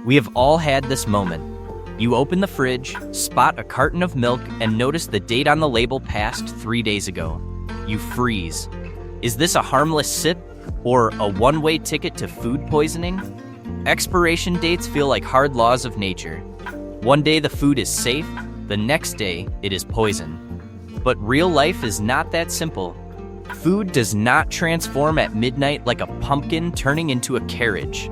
We have all had this moment. You open the fridge, spot a carton of milk, and notice the date on the label passed 3 days ago. You freeze. Is this a harmless sip or a one-way ticket to food poisoning? Expiration dates feel like hard laws of nature. One day the food is safe, the next day it is poison. But real life is not that simple. Food does not transform at midnight like a pumpkin turning into a carriage.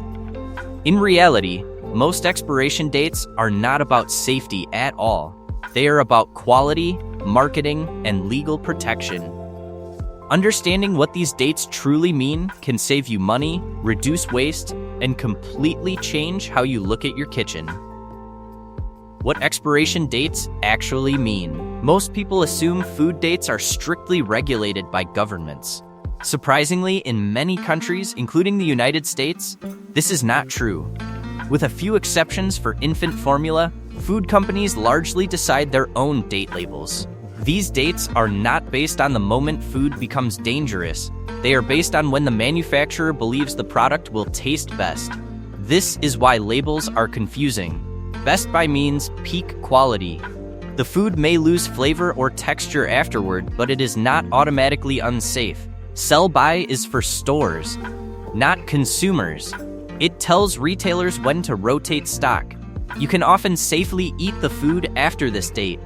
In reality, most expiration dates are not about safety at all. They are about quality, marketing, and legal protection. Understanding what these dates truly mean can save you money, reduce waste, and completely change how you look at your kitchen. What expiration dates actually mean. Most people assume food dates are strictly regulated by governments. Surprisingly, in many countries, including the United States, this is not true. With a few exceptions for infant formula, food companies largely decide their own date labels. These dates are not based on the moment food becomes dangerous. They are based on when the manufacturer believes the product will taste best. This is why labels are confusing. Best by means peak quality. The food may lose flavor or texture afterward, but it is not automatically unsafe. Sell by is for stores, not consumers. It tells retailers when to rotate stock. You can often safely eat the food after this date.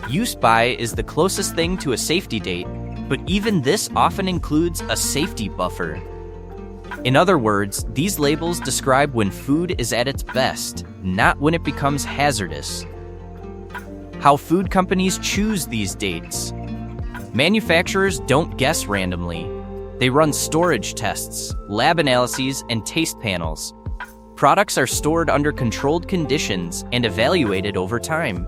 Use by is the closest thing to a safety date, but even this often includes a safety buffer. In other words, these labels describe when food is at its best, not when it becomes hazardous. How food companies choose these dates. Manufacturers don't guess randomly. They run storage tests, lab analyses, and taste panels. Products are stored under controlled conditions and evaluated over time.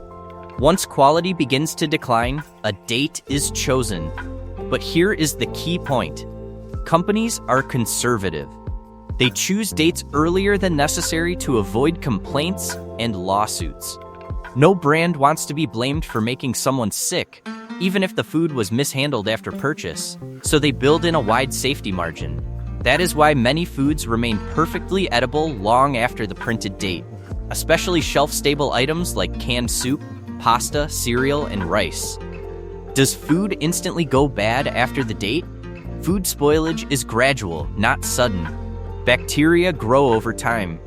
Once quality begins to decline, a date is chosen. But here is the key point. Companies are conservative. They choose dates earlier than necessary to avoid complaints and lawsuits. No brand wants to be blamed for making someone sick, even if the food was mishandled after purchase, so they build in a wide safety margin. That is why many foods remain perfectly edible long after the printed date, especially shelf-stable items like canned soup, pasta, cereal, and rice. Does food instantly go bad after the date? Food spoilage is gradual, not sudden. Bacteria grow over time.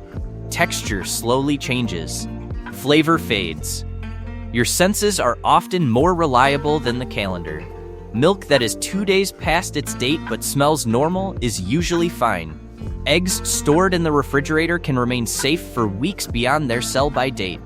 Texture slowly changes. Flavor fades. Your senses are often more reliable than the calendar. Milk that is 2 days past its date but smells normal is usually fine. Eggs stored in the refrigerator can remain safe for weeks beyond their sell-by date.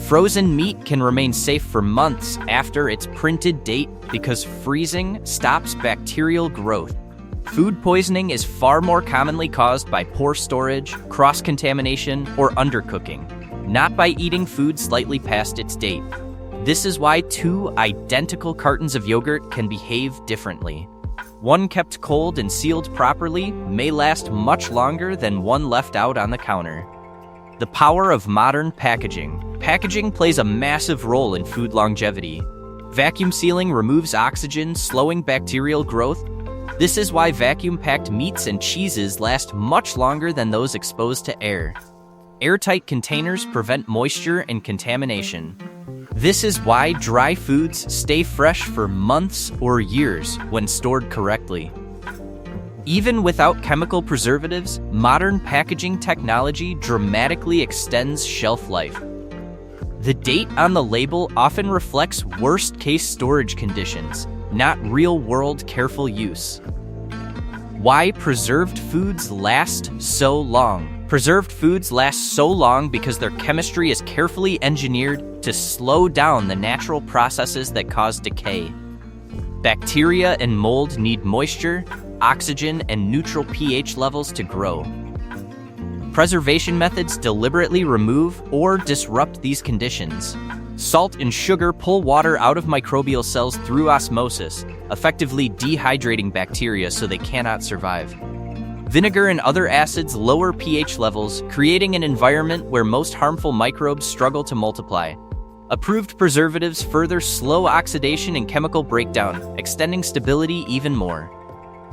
Frozen meat can remain safe for months after its printed date because freezing stops bacterial growth. Food poisoning is far more commonly caused by poor storage, cross-contamination, or undercooking, not by eating food slightly past its date. This is why 2 identical cartons of yogurt can behave differently. One kept cold and sealed properly may last much longer than one left out on the counter. The power of modern packaging. Packaging plays a massive role in food longevity. Vacuum sealing removes oxygen, slowing bacterial growth. This is why vacuum-packed meats and cheeses last much longer than those exposed to air. Airtight containers prevent moisture and contamination. This is why dry foods stay fresh for months or years when stored correctly. Even without chemical preservatives, modern packaging technology dramatically extends shelf life. The date on the label often reflects worst-case storage conditions, not real-world careful use. Why preserved foods last so long? Preserved foods last so long because their chemistry is carefully engineered to slow down the natural processes that cause decay. Bacteria and mold need moisture, oxygen, and neutral pH levels to grow. Preservation methods deliberately remove or disrupt these conditions. Salt and sugar pull water out of microbial cells through osmosis, effectively dehydrating bacteria so they cannot survive. Vinegar and other acids lower pH levels, creating an environment where most harmful microbes struggle to multiply. Approved preservatives further slow oxidation and chemical breakdown, extending stability even more.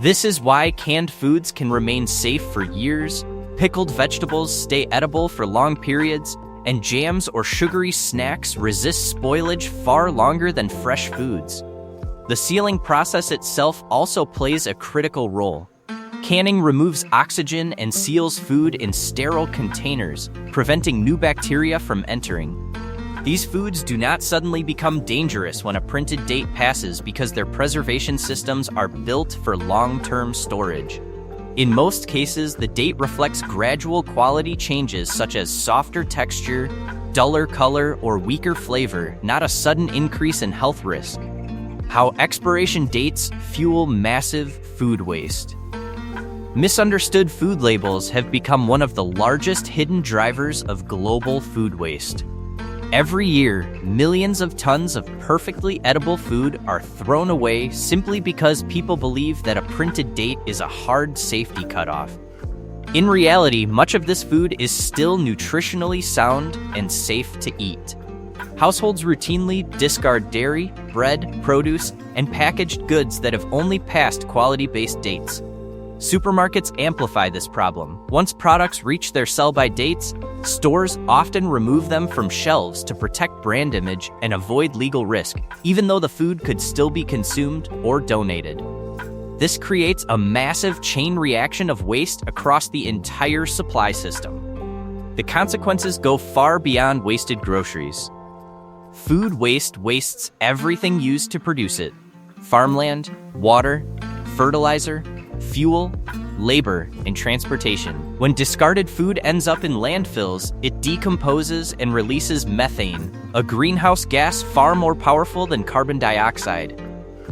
This is why canned foods can remain safe for years, Pickled vegetables stay edible for long periods, and jams or sugary snacks resist spoilage far longer than fresh foods. The sealing process itself also plays a critical role. Canning removes oxygen and seals food in sterile containers, preventing new bacteria from entering. These foods do not suddenly become dangerous when a printed date passes because their preservation systems are built for long-term storage. In most cases, the date reflects gradual quality changes such as softer texture, duller color, or weaker flavor, not a sudden increase in health risk. How expiration dates fuel massive food waste. Misunderstood food labels have become one of the largest hidden drivers of global food waste. Every year, millions of tons of perfectly edible food are thrown away simply because people believe that a printed date is a hard safety cutoff. In reality, much of this food is still nutritionally sound and safe to eat. Households routinely discard dairy, bread, produce, and packaged goods that have only passed quality-based dates. Supermarkets amplify this problem. Once products reach their sell-by dates, stores often remove them from shelves to protect brand image and avoid legal risk, even though the food could still be consumed or donated. This creates a massive chain reaction of waste across the entire supply system. The consequences go far beyond wasted groceries. Food waste wastes everything used to produce it: farmland, water, fertilizer, fuel, labor, and transportation. When discarded food ends up in landfills, it decomposes and releases methane, a greenhouse gas far more powerful than carbon dioxide.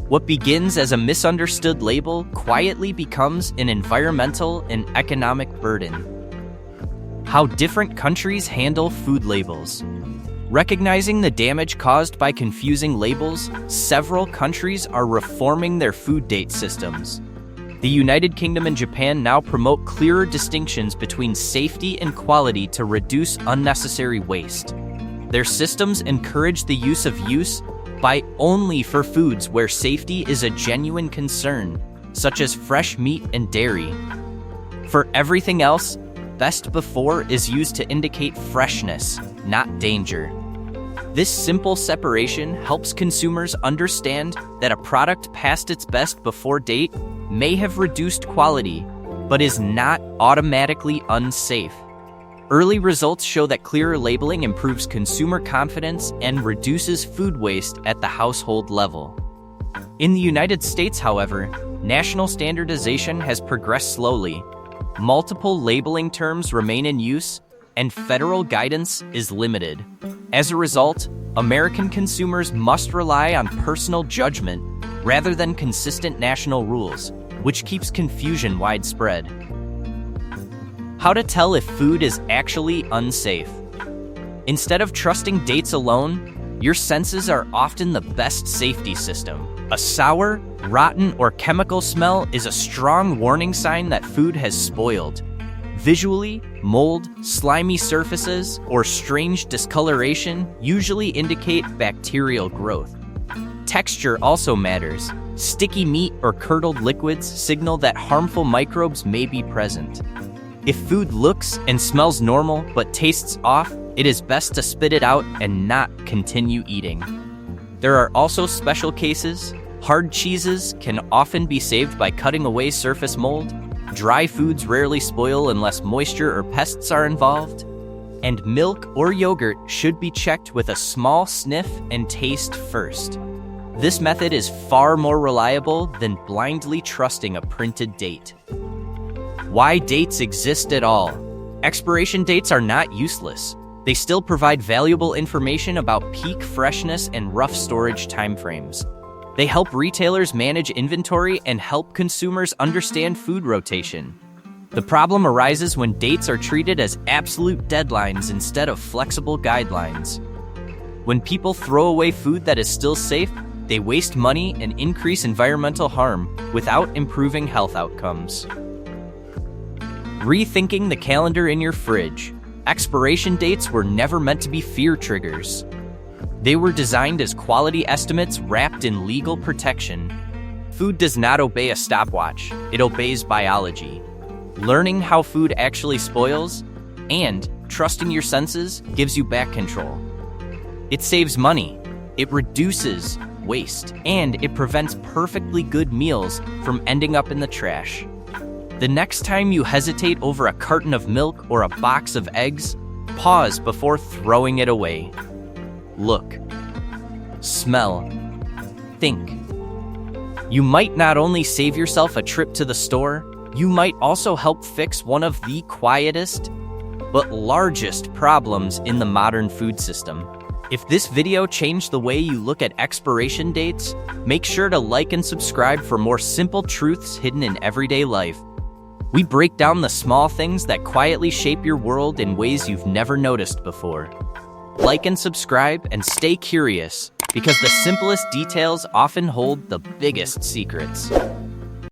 What begins as a misunderstood label quietly becomes an environmental and economic burden. How different countries handle food labels. Recognizing the damage caused by confusing labels, several countries are reforming their food date systems. The United Kingdom and Japan now promote clearer distinctions between safety and quality to reduce unnecessary waste. Their systems encourage the use by only for foods where safety is a genuine concern, such as fresh meat and dairy. For everything else, best before is used to indicate freshness, not danger. This simple separation helps consumers understand that a product past its best before date may have reduced quality, but is not automatically unsafe. Early results show that clearer labeling improves consumer confidence and reduces food waste at the household level. In the United States, however, national standardization has progressed slowly. Multiple labeling terms remain in use, and federal guidance is limited. As a result, American consumers must rely on personal judgment rather than consistent national rules, which keeps confusion widespread. How to tell if food is actually unsafe. Instead of trusting dates alone, your senses are often the best safety system. A sour, rotten, or chemical smell is a strong warning sign that food has spoiled. Visually, mold, slimy surfaces, or strange discoloration usually indicate bacterial growth. Texture also matters. Sticky meat or curdled liquids signal that harmful microbes may be present. If food looks and smells normal but tastes off, it is best to spit it out and not continue eating. There are also special cases. Hard cheeses can often be saved by cutting away surface mold. Dry foods rarely spoil unless moisture or pests are involved. And milk or yogurt should be checked with a small sniff and taste first. This method is far more reliable than blindly trusting a printed date. Why dates exist at all. Expiration dates are not useless. They still provide valuable information about peak freshness and rough storage timeframes. They help retailers manage inventory and help consumers understand food rotation. The problem arises when dates are treated as absolute deadlines instead of flexible guidelines. When people throw away food that is still safe, they waste money and increase environmental harm without improving health outcomes. Rethinking the calendar in your fridge. Expiration dates were never meant to be fear triggers. They were designed as quality estimates wrapped in legal protection. Food does not obey a stopwatch, it obeys biology. Learning how food actually spoils and trusting your senses gives you back control. It saves money, it reduces waste, and it prevents perfectly good meals from ending up in the trash. The next time you hesitate over a carton of milk or a box of eggs, pause before throwing it away. Look, smell, think. You might not only save yourself a trip to the store, you might also help fix one of the quietest but largest problems in the modern food system. If this video changed the way you look at expiration dates, make sure to like and subscribe for more simple truths hidden in everyday life. We break down the small things that quietly shape your world in ways you've never noticed before. Like and subscribe and stay curious, because the simplest details often hold the biggest secrets.